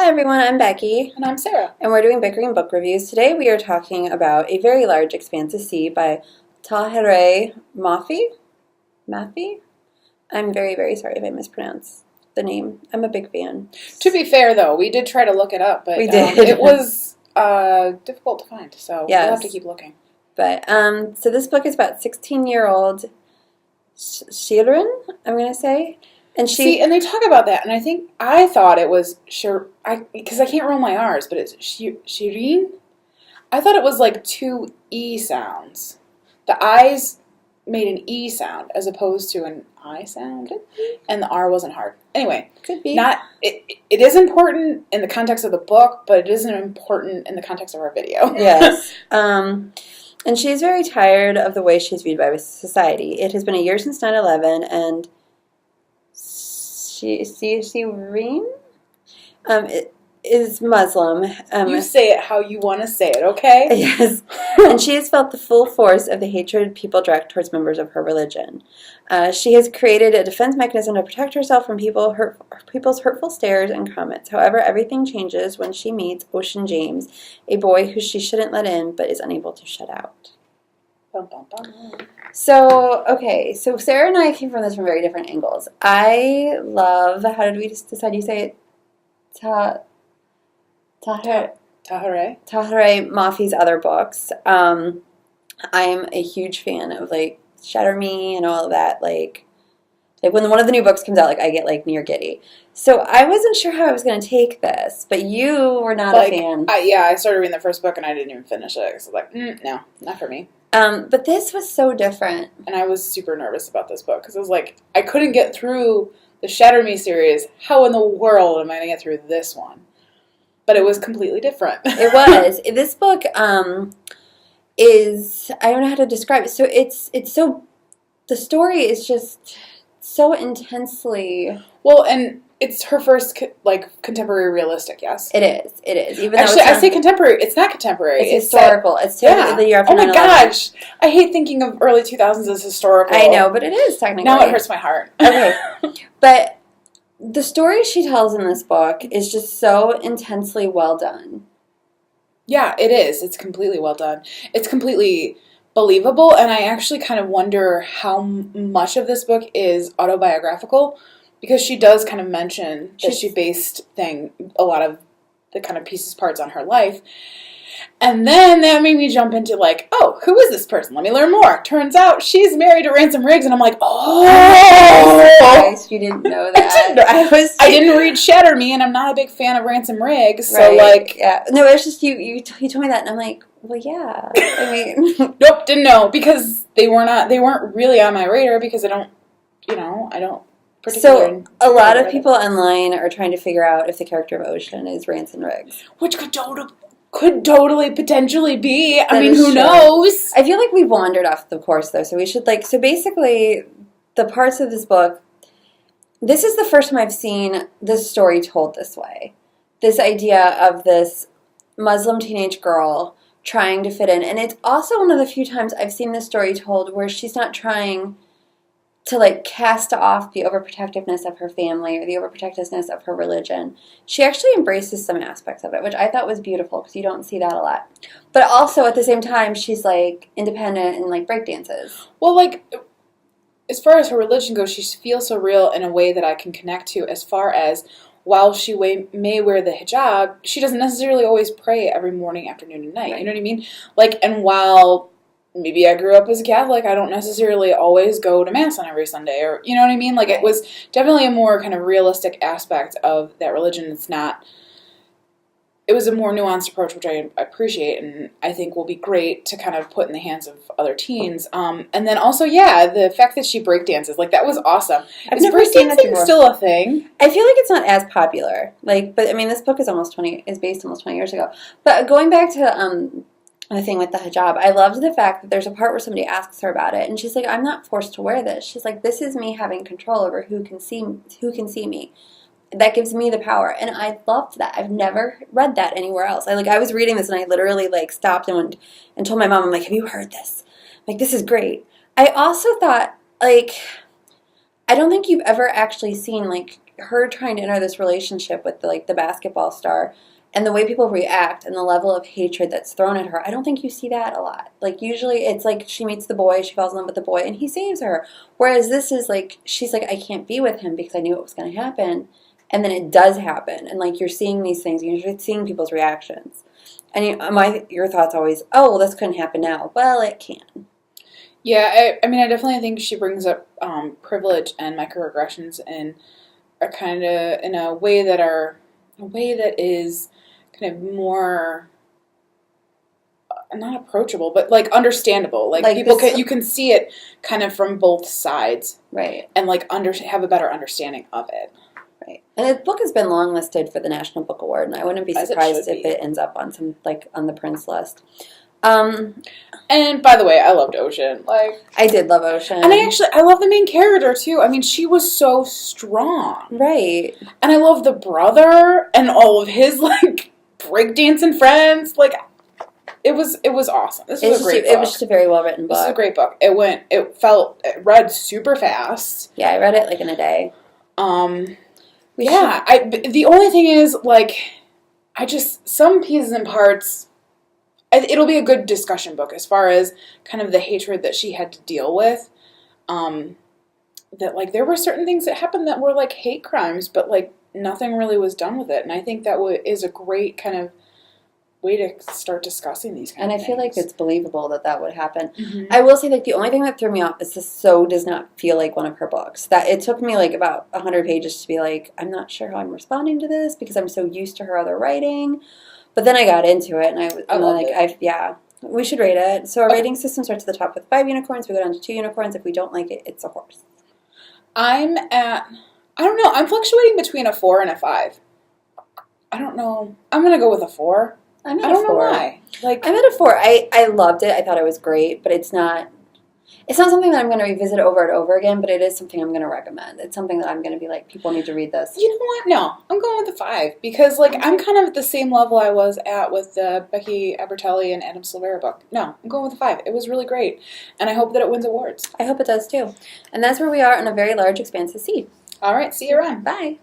Hi everyone, I'm Becky. And I'm Sarah. And we're doing Bickering book reviews. Today we are talking about A Very Large Expanse of Sea by Tahereh Mafi. Mafi? I'm very, very sorry if I mispronounce the name. I'm a big fan. To be fair, though, we did try to look it up, but we did. It was difficult to find, so yes. We'll have to keep looking. But, so this book is about 16-year-old Shirin, I'm going to say. And and they talk about that, and I thought it was because I can't roll my R's, but it's Shirin. I thought it was like two E sounds. The I's made an E sound as opposed to an I sound, and the R wasn't hard. Anyway, could be. It is important in the context of the book, but it isn't important in the context of our video. Yes. And she's very tired of the way she's viewed by society. It has been a year since 9/11, and Shirin is Muslim. You say it how you want to say it, okay? Yes. And she has felt the full force of the hatred people direct towards members of her religion. She has created a defense mechanism to protect herself from people's hurtful stares and comments. However, everything changes when she meets Ocean James, a boy who she shouldn't let in but is unable to shut out. Bum, bum, bum. So Sarah and I came from this from very different angles. I love, how did we decide you say it? Tahereh Mafi's other books. I'm a huge fan of, like, Shatter Me and all of that. Like when one of the new books comes out, I get, near giddy. So I wasn't sure how I was going to take this, but you were not a fan. I started reading the first book and I didn't even finish it. So no, not for me. But this was so different. And I was super nervous about this book because I was like, I couldn't get through the Shatter Me series. How in the world am I going to get through this one? But it was completely different. It was. This book is, I don't know how to describe it. So it's so, the story is just so intensely. Well, and it's her first, contemporary realistic, yes? It is. Even actually, I say contemporary. It's not contemporary. It's historical. It's the year after 9/11. Oh my gosh. I hate thinking of early 2000s as historical. I know, but it is technically. Now it hurts my heart. Okay. But the story she tells in this book is just so intensely well done. Yeah, it is. It's completely well done. It's completely believable, and I actually kind of wonder how much of this book is autobiographical, because she does kind of mention that she based a lot of the kind of parts on her life. And then that made me jump into who is this person? Let me learn more. Turns out she's married to Ransom Riggs, and I'm like, you didn't know that. I didn't read Shatter Me, and I'm not a big fan of Ransom Riggs, so yeah. No, it was just you told me that, and I'm like, well, yeah. I mean, nope, didn't know, because they weren't really on my radar, because I don't particularly. So a lot of people online are trying to figure out if the character of Ocean is Ransom Riggs, which could totally potentially be. I mean, who knows? I feel like we wandered off the course, though, so we should, so basically, the parts of this book, this is the first time I've seen this story told this way. This idea of this Muslim teenage girl trying to fit in. And it's also one of the few times I've seen this story told where she's not trying to, cast off the overprotectiveness of her family or the overprotectiveness of her religion. She actually embraces some aspects of it, which I thought was beautiful, because you don't see that a lot. But also, at the same time, she's, independent and, breakdances. Well, as far as her religion goes, she feels so real in a way that I can connect to, as far as, while she may wear the hijab, she doesn't necessarily always pray every morning, afternoon, and night. Right. You know what I mean? And while maybe I grew up as a Catholic, I don't necessarily always go to Mass on every Sunday, or, you know what I mean? It was definitely a more kind of realistic aspect of that religion. It was a more nuanced approach, which I appreciate, and I think will be great to kind of put in the hands of other teens. And then also, the fact that she breakdances, that was awesome. I've never seen that before. Still a thing? I feel like it's not as popular. But I mean, this book is based almost 20 years ago. But going back to the thing with the hijab, I loved the fact that there's a part where somebody asks her about it, and she's like, I'm not forced to wear this. She's like, this is me having control over who can see me. That gives me the power. And I loved that. I've never read that anywhere else. I was reading this, and I literally stopped and told my mom, I'm like, have you heard this? This is great. I also thought, I don't think you've ever actually seen her trying to enter this relationship with the basketball star, and the way people react and the level of hatred that's thrown at her. I don't think you see that a lot. Like, usually it's like she meets the boy, she falls in love with the boy, and he saves her. Whereas this is like, she's like, I can't be with him because I knew it was going to happen. And then it does happen. And like, you're seeing these things, you're seeing people's reactions. And your thoughts always, oh, well, this couldn't happen now. Well, it can. Yeah, I mean, I definitely think she brings up privilege and microaggressions in a kind of in a way that is kind of more not approachable, but like understandable. Like people you can see it kind of from both sides, right? And like have a better understanding of it. Right. And the book has been longlisted for the National Book Award, and I wouldn't be surprised if it ends up on some on the Prince list. And by the way, I loved Ocean. Like, I did love Ocean. And I love the main character too. I mean, she was so strong. Right. And I love the brother and all of his like breakdancing friends. Like, it was awesome. This was a great book. It was just a very well written book. This is a great book. It read super fast. Yeah, I read it like in a day. The only thing is, like, some pieces and parts, it'll be a good discussion book as far as kind of the hatred that she had to deal with. That, like, there were certain things that happened that were, like, hate crimes, but, like, nothing really was done with it. And I think that is a great kind of way to start discussing these kind of things. And I feel like it's believable that would happen. Mm-hmm. I will say, like, the only thing that threw me off is this does not feel like one of her books. That it took me, like, about 100 pages to be like, I'm not sure how I'm responding to this because I'm so used to her other writing. But then I got into it, and we should rate it. So our rating system starts at the top with 5 unicorns. We go down to 2 unicorns. If we don't like it, it's a horse. I don't know. I'm fluctuating between a 4 and a 5. I don't know. I'm going to go with a 4. I don't know why. Like, I'm at a 4. I loved it. I thought it was great, but it's not something that I'm going to revisit over and over again, but it is something I'm going to recommend. It's something that I'm going to be like, people need to read this. You know what? No, I'm going with a 5 because, like, I'm kind of at the same level I was at with the Becky Albertelli and Adam Silvera book. No, I'm going with a 5. It was really great, and I hope that it wins awards. I hope it does too. And that's where we are on A Very Large Expanse of Sea. All right, see you around. Bye.